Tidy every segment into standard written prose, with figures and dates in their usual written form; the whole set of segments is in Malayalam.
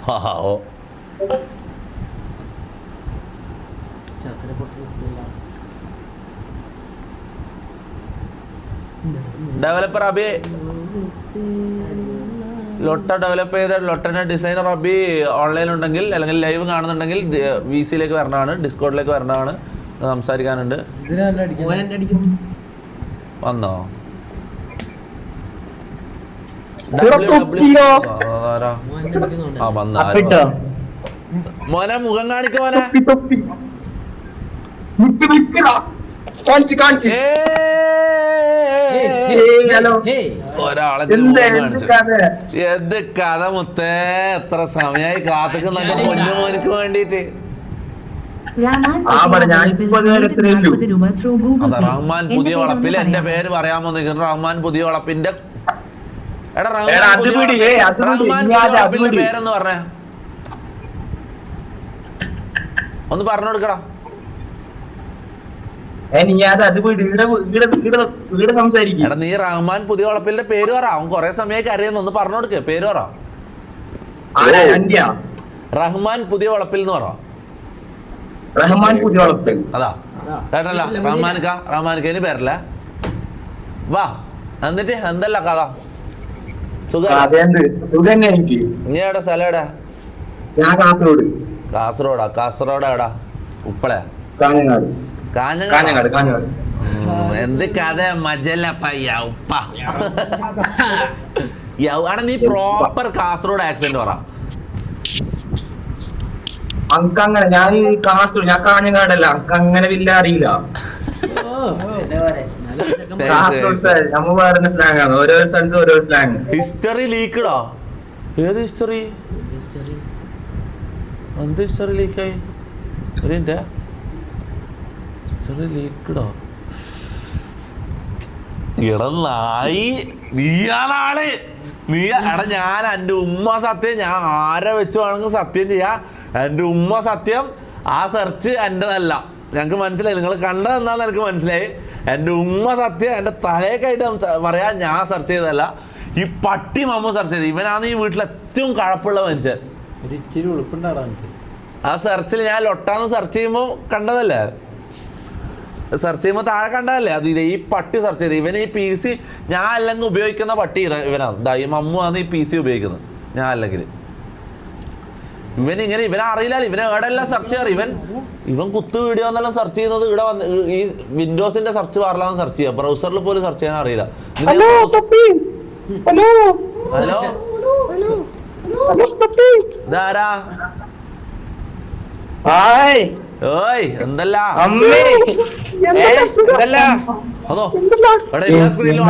പാവോ. ഡെവലപ്പർ അബി ലൊട്ട ഡെവലപ്പ് ചെയ്ത ലൊട്ടൻ്റെ ഡിസൈനർ അബി ഓൺലൈനിലുണ്ടെങ്കിൽ അല്ലെങ്കിൽ ലൈവ് കാണുന്നുണ്ടെങ്കിൽ വി സിയിലേക്ക് വരണതാണ്, ഡിസ്കോഡിലേക്ക് വരണതാണ്, സംസാരിക്കാനുണ്ട്. വന്നോ മോനെ മുഖം കാണിക്ക മോനെ. ഒരാളെ എന്ത് കഥ മുത്തേ, എത്ര സമയായി കാത്തുക്കുന്ന പൊന്നു മോനിക്ക് വേണ്ടീട്ട്. റഹ്മാൻ പുതിയ വളപ്പിൽ എന്റെ പേര് പറയാമോ നിൽക്കുന്നു. റഹ്മാൻ പുതിയ വളപ്പിന്റെ പേരെന്ന് പറഞ്ഞ ഒന്ന് പറഞ്ഞു കൊടുക്കടാ. നീ റഹ്മാൻ പുതിയ വളപ്പിന്റെ പേര് പറ. അവൻ കൊറേ സമയത്ത് അറിയുന്നു, ഒന്ന് പറഞ്ഞു കൊടുക്ക. പേര് പറ. റഹ്മാൻ പുതിയ വളപ്പിൽ എന്ന് പറ. അതാ കേട്ടല്ല റഹ്മാനിക്കതിന് പേരല്ല. വാ എന്നിട്ട് എന്തല്ല കഥ? നീ എവിടെ സ്ഥലം എവിടെ? കാസർഗോഡാ. കാസർഗോഡ് എവിടാ? ഉപ്പള കാഞ്ഞങ്ങാട്. എന്ത് കഥ മജല പയ്യ ഉപ്പ. അവിടെ നീ പ്രോപ്പർ കാസർഗോഡ് ആക്സെന്റ് പറ. അങ്കങ്ങനെ ഞാൻ കാസർഗോഡ്, ഞാൻ കാഞ്ഞങ്ങാടല്ല. അങ്ങനെ വലിയ അറിയില്ല. നമ്മ പറയുന്ന സ്ലാങ് ആണ്, ഓരോ സ്ഥലത്ത് ഓരോ സ്ലാങ്. ഹിസ്റ്ററി ലീക്കടാ. ഏത് ഹിസ്റ്ററി? എന്ത് ഹിസ്റ്ററി ലീക്കായി? ഹിസ്റ്ററി ലീക്കടാ. ഇടനായി നീയാളാണ് നീ. എടാ ഞാൻ എൻ്റെ ഉമ്മ സത്യം, ഞാൻ ആരെ വെച്ച് വേണമെങ്കിൽ സത്യം ചെയ്യാം. എൻ്റെ ഉമ്മ സത്യം. ആ സെർച്ച് എൻ്റെതല്ല. ഞങ്ങൾക്ക് മനസ്സിലായി, നിങ്ങൾ കണ്ടതെന്നാന്ന് എനിക്ക് മനസ്സിലായി. എൻ്റെ ഉമ്മ സത്യം, എൻ്റെ തലയൊക്കെയായിട്ട് പറയാം, ഞാൻ സെർച്ച് ചെയ്തതല്ല. ഈ പട്ടി മമ്മ സെർച്ച് ചെയ്ത്. ഇവനാണ് ഈ വീട്ടിൽ ഏറ്റവും കഴപ്പുള്ള മനുഷ്യൻ. ഇച്ചിരി ഉളുപ്പുണ്ടാടാ. ആ സെർച്ചിൽ ഞാൻ ലൊട്ടാന്ന് സെർച്ച് ചെയ്യുമ്പോൾ കണ്ടതല്ലേ, സെർച്ച് ചെയ്യുമ്പോൾ താഴെ കണ്ടതല്ലേ. അത് ഈ പട്ടി സെർച്ച് ചെയ്ത്. ഇവൻ ഈ PC ഞാൻ അല്ലെങ്കിൽ ഉപയോഗിക്കുന്ന പട്ടി ഇവനാണ്. ഈ മമ്മു ആണ് ഈ PC ഉപയോഗിക്കുന്നത്, ഞാൻ അല്ലെങ്കിൽ. ഇവനിങ്ങനെ ഇവനെ അറിയില്ല. ഇവനെ എവിടെയെല്ലാം സെർച്ച് ചെയ്യാറ്. ഇവൻ കുത്ത് വീഡിയോ എന്നെല്ലാം സെർച്ച് ചെയ്യുന്നത് ഇവിടെ വന്ന് ഈ വിൻഡോസിന്റെ സെർച്ച് ബാറിലാണ് സെർച്ച് ചെയ്യുക. ബ്രൗസറിൽ പോലും സെർച്ച് ചെയ്യാൻ അറിയില്ല. ഹലോ ഇതാരാ? ഓയ് എന്തല്ല? അതോ എടാ എല്ലാ സ്ക്രീനിലും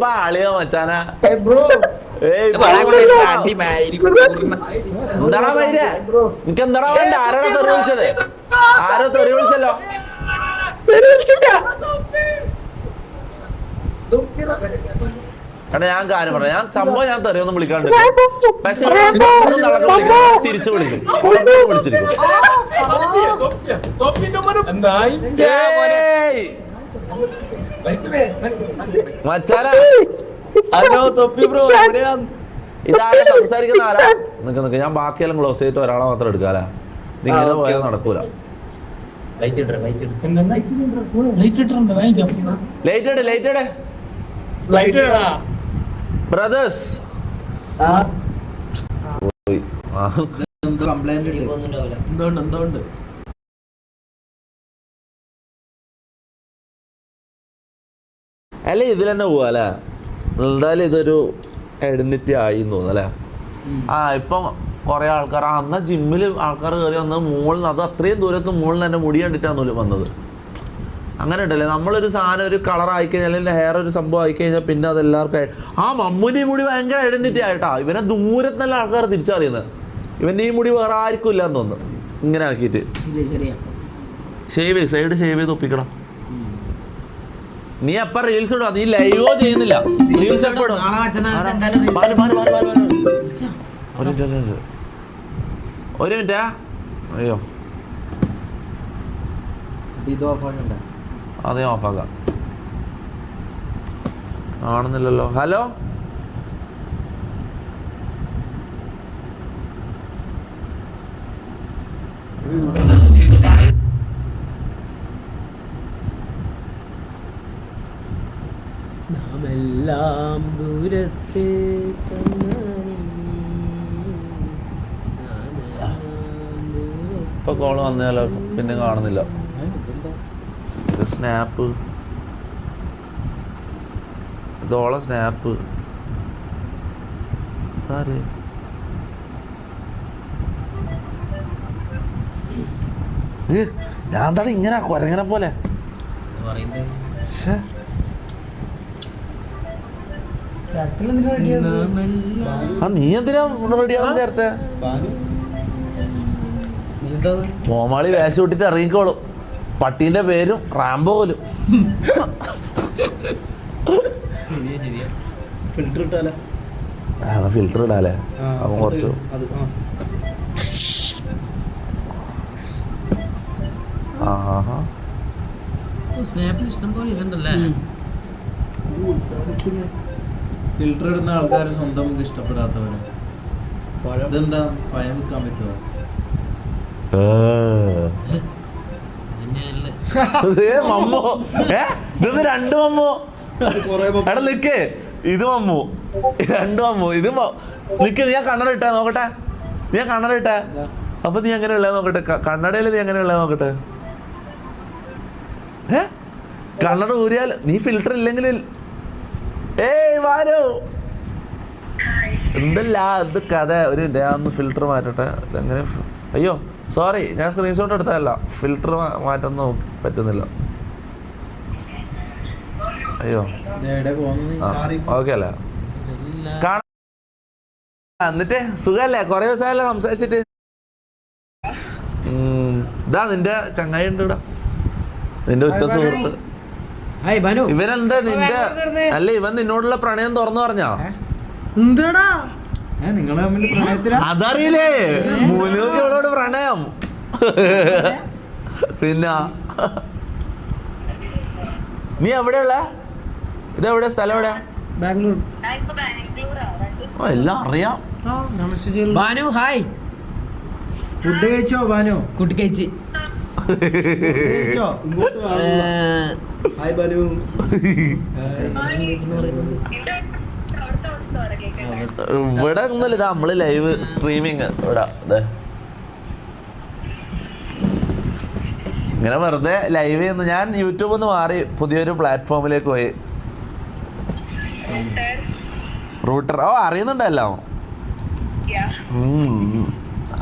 പാളിയോ മച്ചാനാ? എന്താടാ മൈര? നിനക്ക് എന്താടാ വേണ്ട? ആരോടാ തെറി വിളിച്ചത്? ആരോ തെറി വിളിച്ചല്ലോ. എടാ ഞാൻ കാര്യം പറയാം. ഞാൻ സംഭവം ഞാൻ തെറിയൊന്നും വിളിക്കാണ്ട്, പക്ഷെ തിരിച്ചു വിളിക്കും. വിളിച്ചിരിക്കും മച്ചാനാ. ഇതാരാ സംസാരിക്കുന്ന? ആരാ? നിക്ക് ഞാൻ ബാക്കിയെല്ലാം ക്ലോസ് ചെയ്തിട്ട് ഒരാളെ മാത്രം എടുക്കാല. നിങ്ങനെ പോയാൽ നടക്കൂല. ലൈറ്റ് ബ്രദേഴ്സ് അല്ലേ ഇതിൽ തന്നെ പോവാ അല്ലേ? എന്തായാലും ഇതൊരു ഐഡന്റിറ്റി ആയി തോന്നുന്നു അല്ലേ? ഇപ്പം കുറെ ആൾക്കാർ അന്ന് ജിമ്മിൽ ആൾക്കാർ കയറി വന്നത് മുകളിൽ നിന്ന്, അത് അത്രയും ദൂരത്ത് മുകളിൽ തന്നെ മുടി കണ്ടിട്ടാണ് വന്നത്. അങ്ങനെ ഉണ്ടല്ലേ, നമ്മളൊരു സാധനം ഒരു കളർ ആയിക്കഴിഞ്ഞാൽ അല്ലെങ്കിൽ ഹെയർ ഒരു സംഭവം ആയിക്കഴിഞ്ഞാൽ പിന്നെ അതെല്ലാവർക്കും മമ്മൂൻ്റെ ഈ മുടി ഭയങ്കര ഐഡന്റിറ്റി ആയിട്ടാ. ഇവനെ ദൂരത്ത് നല്ല ആൾക്കാർ തിരിച്ചറിയുന്നത്. ഇവൻ്റെ ഈ മുടി വേറെ ആർക്കും ഇല്ലാന്ന് തോന്നുന്നു. ഇങ്ങനെ ആക്കിയിട്ട് സൈഡ് ഷേവ് ചെയ്ത് ഒപ്പിക്കണം. നീ എപ്പ റീൽസ് ഇടാ? നീ ലൈവോ ചെയ്യുന്നില്ല, റീൽസ് എപ്പോ ഇടും? ഒരു മിനിറ്റാ. അയ്യോ അത് ഞാൻ ഓഫാക്കാം. കാണുന്നില്ലല്ലോ. ഹലോ, നാമെല്ലാം ദൂരത്തെ ഇപ്പൊ കോള് വന്നാലോ? പിന്നെ കാണുന്നില്ല. സ്നാപ്പ്, ഇതോളെ സ്നാപ്പ് താര്. ഞാൻ എന്താണ് ഇങ്ങനെ കൊരങ്ങനെ പോലെ? നീ എന്തിനാ റെഡിയാവുന്ന ചേർത്തെ? കോമാളി വേഷം ഇട്ടിട്ട് ഇറങ്ങിക്കോളും. പട്ടീന്റെ പേരും റാംബോ പോലും. ഫിൽറ്റർ ഇട്ടാലേ? ഫിൽറ്റർ ഇടാലേ? അവൻ കുറച്ചു സ്നാപ്പിൽ ഇഷ്ടം പോലെ ഇതുണ്ടല്ലേ. ഫിൽറ്റർ ഇടുന്ന ആൾക്കാർ സ്വന്തം നമുക്ക് ഇഷ്ടപ്പെടാത്തവര്. ഇതെന്താ പയം വിൽക്കാൻ വെച്ചതാ? മമ്മോ, ഇതൊന്ന് രണ്ട് മമ്മോ. എടാ നിക്ക്, ഇത് മമ്മു, രണ്ട് മമ്മു. ഇത് നിക്ക്, ഞാൻ കണ്ണട ഇട്ടാ നോക്കട്ടെ. നീ കണ്ണട ഇട്ടാ? അപ്പൊ നീ എങ്ങനെ ഉള്ളത് നോക്കട്ടെ. കണ്ണടയിൽ നീ എങ്ങനെ ഉള്ളത് നോക്കട്ടെ. കണ്ണട ഊരിയാൽ നീ ഫിൽറ്റർ ഇല്ലെങ്കിൽ ഏയ് വാനോ എന്തല്ല ഇത് കഥ. ഒരു ഞാൻ ഒന്ന് ഫിൽറ്റർ മാറ്റട്ടെ. ഇതെങ്ങനെ? അയ്യോ സോറി, ഞാൻ സ്ക്രീൻഷോട്ട് എടുത്തതല്ല. ഫിൽറ്റർ മാറ്റാൻ പറ്റുന്നില്ല. അയ്യോ ഓക്കെ അല്ലേ? എന്നിട്ട് സുഖല്ലേ? കൊറേ ദിവസമല്ലേ സംസാരിച്ചിട്ട്? ഇതാ നിന്റെ ചങ്ങായി ഉണ്ട് ഇവിടെ, നിന്റെ ഉറ്റ സുഹൃത്ത്. ഇവനെന്താ നിന്റെ അല്ല, ഇവൻ നിന്നോടുള്ള പ്രണയം തുറന്നു പറഞ്ഞോ? എന്താടാ നിങ്ങള് തമ്മിൽ പ്രണയത്തിലാ? അതറിയില്ലേ? മുനോക്കിയോട് പ്രണയം. പിന്നെ നീ എവിടെയുള്ള? ഇതെവിടെ സ്ഥലം? എവിടെയാ? ബാംഗ്ലൂർ. എല്ലാം അറിയാം. ബാനു ഹായ്. ഫുഡ് കഴിച്ചോ ബാനു? കുട്ടി കഴിച്ച്. ഇങ്ങോട്ട് ഹായ് ബാനു. ഇവിടെ ഒന്നുമില്ല, ഇതാ നമ്മള് ലൈവ് സ്ട്രീമിങ് ഇവിടെ. ഇങ്ങനെ വെറുതെ ലൈവ് ചെയ്യുന്നു. ഞാൻ യൂട്യൂബിൽ നിന്ന് മാറി പുതിയൊരു പ്ലാറ്റ്ഫോമിലേക്ക് പോയി. റൂട്ടർ. ഓ അറിയുന്നുണ്ടല്ലോ.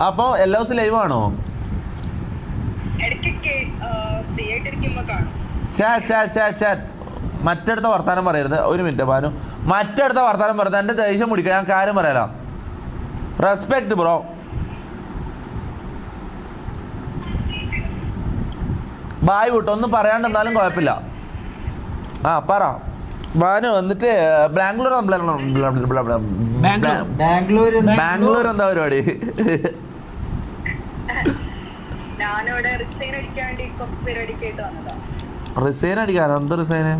അപ്പൊ എല്ലാ ദിവസവും ലൈവ് ആണോ? മറ്റടുത്ത വർത്താനം പറയരുത്. ഒരു മിനിറ്റ് ബാനു, മറ്റടുത്ത വർത്താനം പറയരുത്. എൻ്റെ ദേഷ്യം പിടിക്കുക. ഞാൻ കാര്യം പറയാം. Respect bro. ബായ് വിട്ടോ, ഒന്നും പറയാണ്ടെന്നാലും കുഴപ്പമില്ല. ആ പറ ബാനു. എന്നിട്ട് ബാംഗ്ലൂർ ബാംഗ്ലൂർ എന്താ പരിപാടി? റിസൈൻ അടിക്കാനോ? എന്ത് റിസൈന്?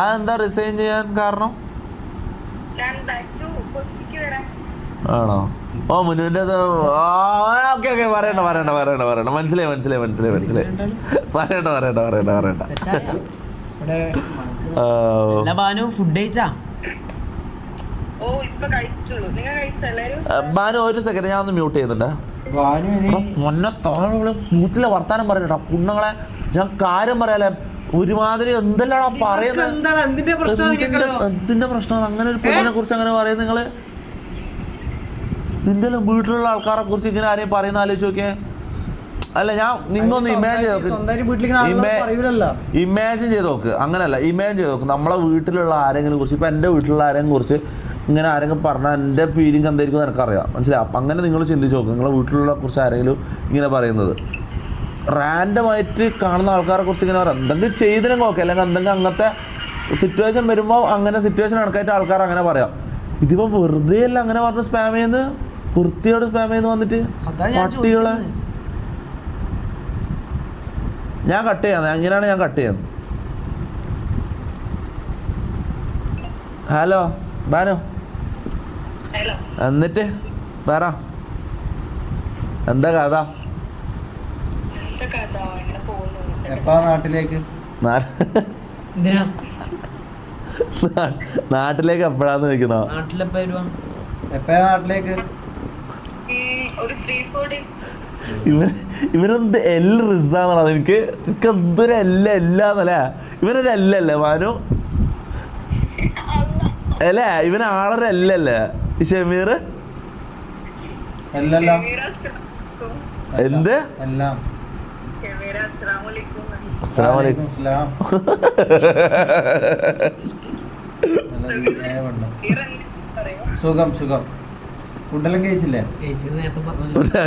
അതെന്താ റിസൈൻ ചെയ്യാൻ കാരണം? ആണോ? ഓ മുന്നുവിൻ്റെ ഓക്കെ ഓക്കെ, പറയണ്ട പറയണ്ട പറയണ്ട പറയണ്ട. മനസ്സിലായി മനസ്സിലായി മനസ്സിലായി മനസ്സിലായി. പറയണ്ട പറയണ്ട പറയണ്ട പറയണ്ട. ബാനു ഫുഡ് കഴിച്ചാ? ബാനു ഒരു സെക്കൻഡ്, ഞാൻ ഒന്ന് മ്യൂട്ട് ചെയ്യുന്നുണ്ട്. മുന്നേ താഴെ മൂത്തിലെ വർത്താനം പറയട്ടോ കുണ്ണങ്ങളെ. ഞാൻ കാര്യം പറയാലേ, ഒരുമാതിരി എന്തെല്ലാണോ പറയുന്നത്? എന്തിന്റെ പ്രശ്നം? അങ്ങനെ ഒരു പെണ്ണിനെ കുറിച്ച് അങ്ങനെ പറയുന്നത് നിങ്ങള്? നിന്റെ വീട്ടിലുള്ള ആൾക്കാരെ കുറിച്ച് ഇങ്ങനെ ആരെയും പറയുന്ന ആലോചിച്ച് നോക്കിയേ. അല്ല, ഞാൻ നിങ്ങൊന്ന് ഇമാജിൻ ചെയ്ത് നോക്ക്. ഇമാജിൻ ചെയ്ത് നോക്ക്. അങ്ങനെയല്ല, ഇമാജിൻ ചെയ്ത് നോക്ക്. നമ്മളെ വീട്ടിലുള്ള ആരെങ്കിലും കുറിച്ച്, ഇപ്പം എൻ്റെ വീട്ടിലുള്ള ആരെങ്കിലും കുറിച്ച് ഇങ്ങനെ ആരെങ്കിലും പറഞ്ഞാൽ എൻ്റെ ഫീലിംഗ് എന്തായിരിക്കും എനിക്കറിയാം. മനസ്സിലായി? അപ്പം അങ്ങനെ നിങ്ങൾ ചിന്തിച്ച് നോക്ക്. നിങ്ങളെ വീട്ടിലുള്ള കുറിച്ച് ആരെങ്കിലും ഇങ്ങനെ പറയുന്നത്. റാൻഡമായിട്ട് കാണുന്ന ആൾക്കാരെ കുറിച്ച് ഇങ്ങനെ പറയാം. എന്തെങ്കിലും ചെയ്തിനും നോക്കാം, അല്ലെങ്കിൽ എന്തെങ്കിലും അങ്ങനത്തെ സിറ്റുവേഷൻ വരുമ്പോൾ അങ്ങനെ സിറ്റുവേഷൻ കണക്കായിട്ട് ആൾക്കാർ അങ്ങനെ പറയാം. ഇതിപ്പോൾ വെറുതെ അല്ല അങ്ങനെ പറഞ്ഞ് സ്പാം ചെയ്യുന്നത്. വൃത്തിയോട് സ്പാം ചെയ്ത് വന്നിട്ട് പട്ടികളെ ഞാൻ കട്ട് ചെയ്യാം. എങ്ങനെയാണ് ഞാൻ കട്ട് ചെയ്യുന്നത്? ഹലോ ബാനു, എന്നിട്ട് പറ എന്താ കഥ? എപ്പാ നാട്ടിലേക്ക്? നാട്ടിലേക്ക് എപ്പോഴാന്ന് ചോദിക്കുന്നോ? എപ്പോഴാ നാട്ടിലേക്ക്? ഇവനെന്ത് എല് റിസാന്നുള്ളത് എനിക്ക് എന്തൊരു എല്ലാന്നല്ലേ? ഇവനൊരു അല്ലേ മാനു അല്ലേ? ഇവന് ആളൊരു അല്ലേ ഷമീർ? എന്ത്? സുഖം സുഖം. ഫുഡെല്ലാം കഴിച്ചില്ലേ?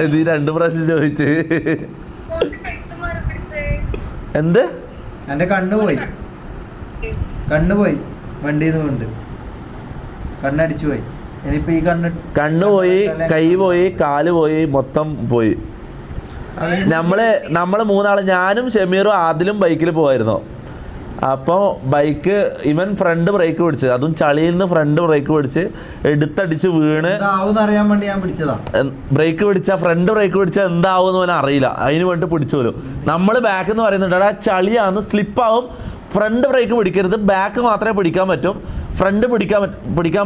ഇത് 2 പ്രാവശ്യം ചോദിച്ച്. എന്ത്? എന്റെ കണ്ണുപോയി വണ്ടിയിൽ നിന്ന് കൊണ്ട് കണ്ണടിച്ചു പോയി. ഇനിയിപ്പോ ഈ കണ്ണ് പോയി, കൈ പോയി, കാല് പോയി, മൊത്തം പോയി. നമ്മള് 3 ആള്, ഞാനും ഷമീറും ആദിലും ബൈക്കിൽ പോവായിരുന്നു. അപ്പോൾ ബൈക്ക് ഇവൻ ഫ്രണ്ട് ബ്രേക്ക് പിടിച്ച്, അതും ചളിയിൽ നിന്ന് ഫ്രണ്ട് ബ്രേക്ക് പിടിച്ച് എടുത്തടിച്ച് വീണ് അറിയാൻ വേണ്ടി ഞാൻ പിടിച്ചതാ. ബ്രേക്ക് പിടിച്ചാൽ ഫ്രണ്ട് ബ്രേക്ക് പിടിച്ചാൽ എന്താവും അവൻ അറിയില്ല, അതിന് വേണ്ടി പിടിച്ചോലും. നമ്മൾ ബാക്ക് എന്ന് പറയുന്നുണ്ട്, ആ ചളിയാന്ന് സ്ലിപ്പാവും. ഫ്രണ്ട് ബ്രേക്ക് പിടിക്കരുത്, ബാക്ക് മാത്രമേ പിടിക്കാൻ പറ്റും, ഫ്രണ്ട് പിടിക്കാൻ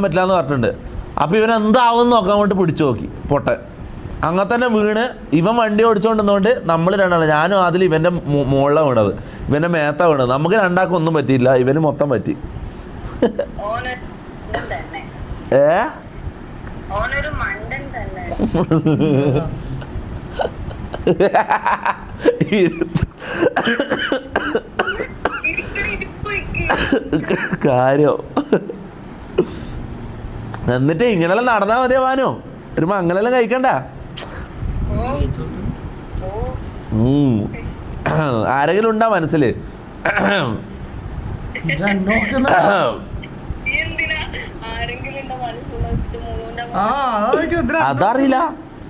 പറ്റില്ല എന്ന് പറഞ്ഞിട്ടുണ്ട്. അപ്പോൾ ഇവൻ എന്താവും നോക്കാൻ വേണ്ടി പിടിച്ചു നോക്കി, പൊട്ടൻ. അങ്ങനെ തന്നെ വീണ് ഇവൻ വണ്ടി ഓടിച്ചുകൊണ്ടിരുന്നോണ്ട് നമ്മൾ രണ്ടാണ്, ഞാനും അതിൽ ഇവൻ്റെ മുകളിലാണ് വീണത്, ഇവൻ്റെ മേത്താണ് വീണത്. നമുക്ക് രണ്ടാൾക്കും ഒന്നും പറ്റിയില്ല, ഇവന് മൊത്തം പറ്റി. കാര്യം എന്നിട്ട് ഇങ്ങനെല്ലാം നടന്നാ മതിയോ വാനോ? ഒരു മംഗലെല്ലാം കഴിക്കണ്ട? ആരെങ്കിലും ഉണ്ടാ മനസ്സില്? അതറിയില്ല.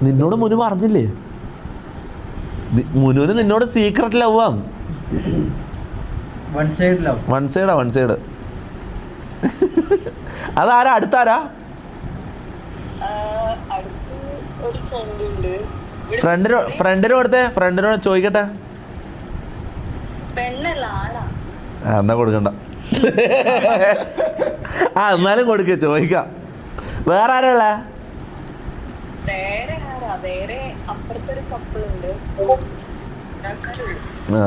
നിന്നോട് മുനു പറഞ്ഞില്ലേ? മുനുവിന് നിന്നോട് സീക്രട്ട് ലവ്. One side. അതാരാ? അടുത്താരാ? ഫ്രണ്ടിന് കൊടുത്തേ, ഫ്രണ്ടിനോട് ചോദിക്കട്ടെ. എന്നാ കൊടുക്കണ്ട. എന്നാലും കൊടുക്ക, ചോദിക്കാം. വേറെ ആരാ ഉള്ളേ?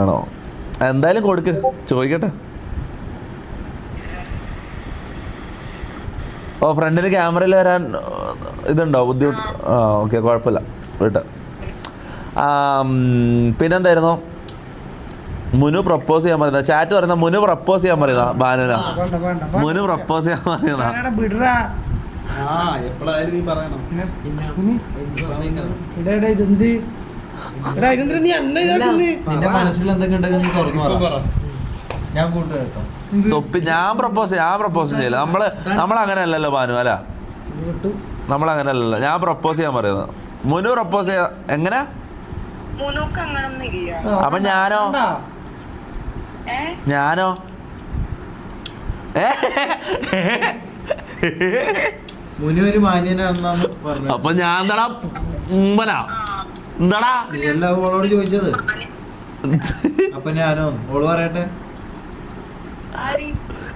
ആണോ? എന്തായാലും കൊടുക്ക്, ചോദിക്കട്ടെ. ഓ, ഫ്രണ്ടിന് ക്യാമറയിൽ വരാൻ ഇതുണ്ടോ ബുദ്ധിമുട്ട്? ആ, ഓക്കെ, കുഴപ്പമില്ല, വിട്ട. പിന്നെന്തായിരുന്നു? മുനു പ്രപ്പോസ് ചെയ്യാൻ പറയുന്ന ചാറ്റ് പറയുന്ന മുനു പ്രപ്പോസ് ചെയ്യാൻ പറയുന്ന ബാനുന. മുനു പ്രപ്പോസ് ചെയ്യാൻ പറയുന്ന മനസ്സിൽ എന്തൊക്കെ ഉണ്ടെങ്കിൽ നീ തുറന്നു പറ, ഞാൻ കൂട്ടുകേട്ടോ. തൊപ്പി ഞാൻ പ്രപ്പോസ് ചെയ്യില്ല. നമ്മളങ്ങനെ അല്ലല്ലോ ബാനു, അല്ല നമ്മളങ്ങനെ അല്ലല്ലോ. ഞാൻ പ്രപ്പോസ് ചെയ്യാൻ പറയുന്നത്. മുനു പ്രപ്പോസ് ചെയ്യാ എങ്ങനെ? അപ്പൊ ഞാനോ? മുനു ഒരു മാന്യനാണെന്നാണ് പറഞ്ഞത്. അപ്പൊ ഞാൻ എന്താടാ മുമ്പനാ? എന്താടാ എല്ലാം ഓളോട് ചോദിച്ചത്? അപ്പൊ ഞാനോ? ഓള് പറയട്ടെ.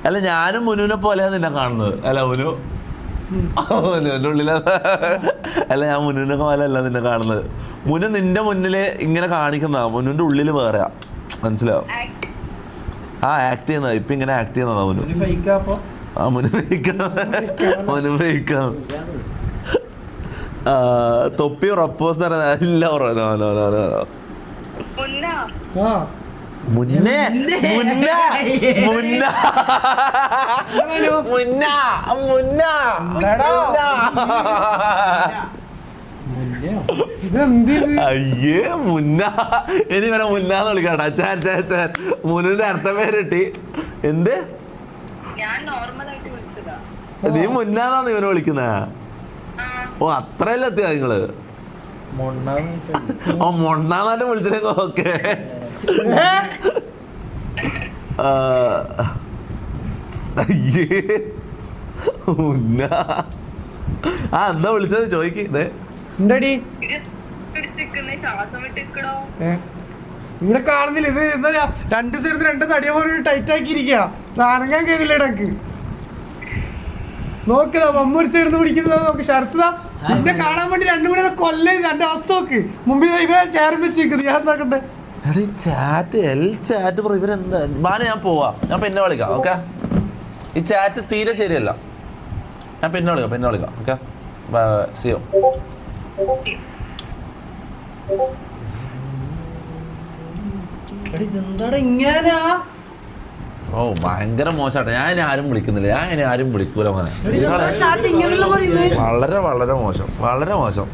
അല്ല, ഞാനും മുനുവിനെ പോലെയാണ് നിന്നെ കാണുന്നത്. അല്ല മുനുവിന്റെ ഉള്ളില അല്ല, ഞാൻ മുനുവിനെ പോലെ അല്ല നിന്നെ കാണുന്നത്. മുനു നിന്റെ മുന്നില് ഇങ്ങനെ കാണിക്കുന്നതാ, മുനുവിന്റെ ഉള്ളില് വേറെയാ, മനസ്സിലാവും? ആക്ട് ചെയ്യുന്നതാ, ഇപ്പൊ ഇങ്ങനെ ആക്ട് ചെയ്യുന്നതാ മുനു. മുനു ഫേക്കാ. തൊപ്പി പ്രപ്പോസ് ഇല്ല. അയ്യേ മുന്ന, ഇനി വരെ മുന്നാന്ന് വിളിക്കാട്ടാ. ചാൻ മുനുവിന്റെ അർത്ഥ പേരിട്ടി. എന്ത്? നീ മുന്നാന്നാന്ന് ഇവനെ വിളിക്കുന്ന? ഓ അത്രയല്ല എത്തിയ നിങ്ങള് ഓ മൊണ്ണാന്നെ വിളിച്ചിരുന്നു. ഓക്കെ ആ എന്താ വിളിച്ചത് ചോദിക്ക്. ഇതേ എന്തടി ഇവിടെ കാണുന്നില്ല. ഇത് എന്താ 2 സൈഡ് 2 തടിയ പോലെ ടൈറ്റ് ആക്കിയിരിക്കുക. അനങ്ങാൻ കഴിയില്ല ഇടക്ക്. നോക്കുക മമ്മൂരി സൈഡിൽ നിന്ന് പിടിക്കുന്നത് നോക്ക്. ശരത്താ നിന്നെ കാണാൻ വേണ്ടി 2 കൂടെ കൊല്ലേ. എന്റെ അവസ്ഥ നോക്ക്. മുമ്പിൽ ഇവ ചേർ വെച്ചിരിക്കുന്നത്. ഞാൻ എന്താക്കട്ടെ എടീ ചാറ്റ് ബ്രോ ഇവരെന്താ. ബാനു ഞാൻ പോവാ, ഞാൻ പിന്നെ വിളിക്കാം. ഓക്കെ ഈ ചാറ്റ് തീരെ ശരിയല്ല. ഞാൻ പിന്നെ വിളിക്കാം. ഓക്കെ സിയോ. ഇതെന്താടാ ഇങ്ങനാ? ഓ ഭയങ്കര മോശമാട്ടെ. ഞാൻ ഇനി ആരും വിളിക്കുന്നില്ല. ഞാൻ ഇനി ആരും വിളിക്കൂല മോനെ. വളരെ വളരെ മോശം, വളരെ മോശം.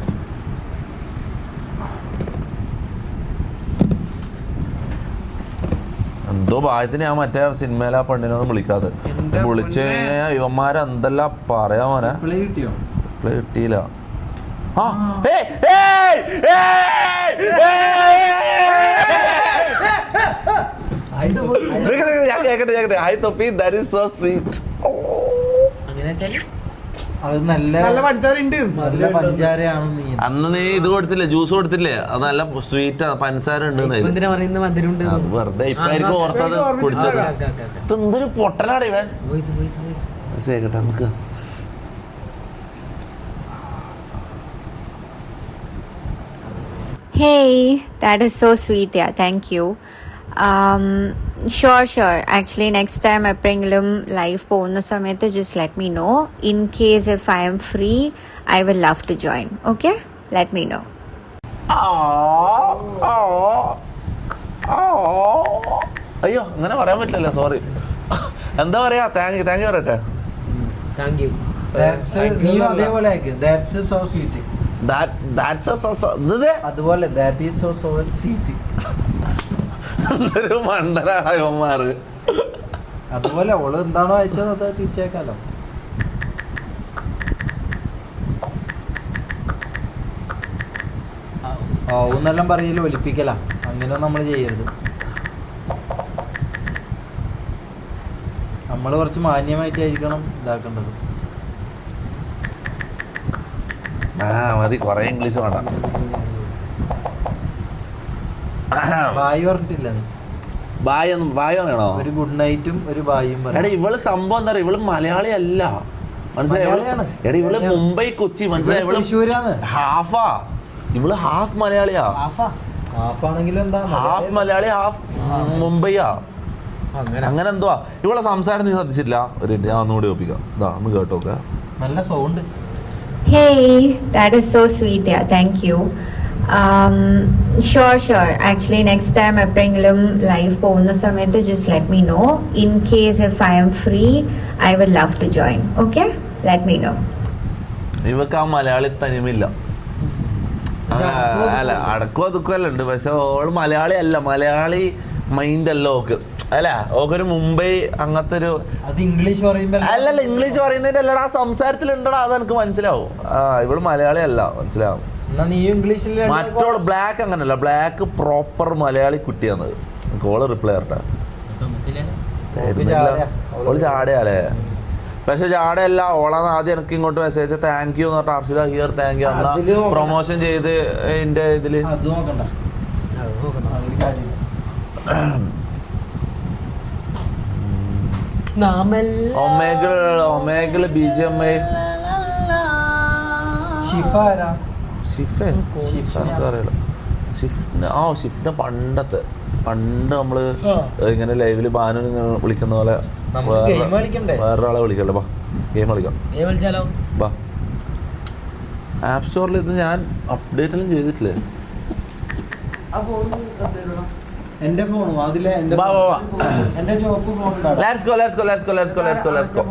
എന്തോ ഭാഗ്യത്തിന് ഞാൻ മറ്റേ സിനിമയിലെ ആ പെണ്ണിനൊന്നും വിളിക്കാതെ. വിളിച്ചു കഴിഞ്ഞാൽ ഇവന്മാരെന്തെല്ലാം പറയാ മോനെ. കിട്ടിയോ? പ്ലേ കിട്ടിയില്ല. ആ ഞാൻ കേക്കട്ടെ. ഐ തൊപ്പി ദാറ്റ് ഈസ് സോ സ്വീറ്റ്. അത് നല്ല പഞ്ചാര ഉണ്ട്. നല്ല പഞ്ചാരയാണെന്ന് അന്ന് നീ ഇത് കൊടുത്തില്ലേ, ജ്യൂസ് കൊടുത്തില്ലേ? അത് നല്ല സ്വീറ്റ് പഞ്ചസാര ഉണ്ട്. അത് വെറുതെ ഇപ്പായിരിക്കും ഓർത്തത് കുടിച്ചത്. ഇതെന്തൊരു പൊട്ടലാണ് ഇവൻ. കേട്ടെ നമുക്ക് Hey, that is so sweet. Yeah, thank you. Sure. Actually, next time എപ്പോഴെങ്കിലും ലൈവ് പോകുന്ന സമയത്ത് just let me know. In case if I am free, I will love to join. Okay? Let me know. അയ്യോ അങ്ങനെ പറയാൻ പറ്റില്ല, സോറി. എന്താ പറയാ? താങ്ക് യു പറയട്ടെ. അതേപോലെ അതുപോലെ മണ്ടരായന്മാര്. അതുപോലെ ഓള് എന്താണോ അയച്ചത് അത് തിരിച്ചേക്കാലോ. ഓന്നെല്ലാം പറയല്ലോ ഒലിപ്പിക്കല. അങ്ങനെ നമ്മൾ ചെയ്യരുത്. നമ്മൾ കുറച്ച് മാന്യമായിട്ടായിരിക്കണം ഇതാക്കേണ്ടത്. മതി, കൊറേ ഇംഗ്ലീഷ് വേണ്ട. ബായ് പറഞ്ഞിട്ടില്ല നീ? ബായ് പറയണോ? ഒരു ഗുഡ് നൈറ്റും ഒരു ബായും എടാ ഇവള് സംഭവം എന്താ പറയാ, ഇവള് മലയാളി അല്ല, മനസ്സിലായോ? എടാ ഇവള് മുംബൈ കൊച്ചി, മനസ്സിലായോ? തൃശ്ശൂരാണ്. ഹാഫാ ഇവള്, ഹാഫ് മലയാളിയാ. ഹാഫാണെങ്കിലും എന്താ, ഹാഫ് മലയാളി ഹാഫ് മുംബൈയാ. അങ്ങനെ എന്തുവാ ഇവളെ സംസാരം നീ ശ്രദ്ധിച്ചില്ല? ഒരു ഞാൻ ഒന്നുകൂടി ഒപ്പിക്കാം. ഇതാ ഒന്ന് കേട്ടോക്കെ. നല്ല sound. Hey, that is so sweet. Yeah, thank you. Sure. Actually, next time എപ്പോഴെങ്കിലും ലൈവ് പോകുന്ന സമയത്ത് just let me know. In case if I am free, I will love to join. Okay? Let me know. ഇവക്ക് ആ മലയാളി തനിമില്ല. അല്ല അടക്കോ ദുഃഖമല്ല ഉണ്ട്, പക്ഷെ ഓള് മലയാളി അല്ല, മലയാളി മൈൻഡ് അല്ല ഓക്ക്. അല്ല ഓക്കൊരു മുംബൈ അങ്ങനത്തെ ഒരു ഇംഗ്ലീഷ് പറയുമ്പോ അല്ലല്ല, ഇംഗ്ലീഷ് പറയുന്നതിന്റെ അല്ലടാ, ആ സംസാരത്തിലുണ്ടടാ, അത് എനിക്ക് മനസ്സിലാവും. ഇവള് മലയാളി അല്ല, മനസ്സിലാവും. മറ്റോള് ബ്ലാക്ക് അങ്ങനല്ല, ബ്ലാക്ക് പ്രോപ്പർ മലയാളി കുട്ടിയാണ്. ഓള് റിപ്ലൈ ആർട്ടാ ഓള് ചാടയാലേ. പക്ഷെ ചാടയല്ല, ഓളാണ് ആദ്യം എനിക്ക് ഇങ്ങോട്ട് മെസ്സേജ് താങ്ക് യു എന്ന് പറഞ്ഞിട്ട് അർഷിത ഹിയർ താങ്ക് യു എന്നാ പ്രൊമോഷൻ ചെയ്ത് എന്റെ ഇതില്. ഒമേഗിള് BGMI ഷിഫ്റ്റിനെ പണ്ട് നമ്മള് ഇങ്ങനെ ലൈവില് ബാനു വിളിക്കുന്ന പോലെ വേറൊരാളെ വിളിക്കല്ലേ. ബാ ഗെയിം കളിക്കാം. ബാ ആപ്പ് സ്റ്റോറിൽ ഇത് ഞാൻ അപ്ഡേറ്റ് എല്ലാം ചെയ്തിട്ടില്ലേ? എന്റെ ഫോണും അതിലെ എന്റെ ചോപ്പ് ഫോൺ. Let's go.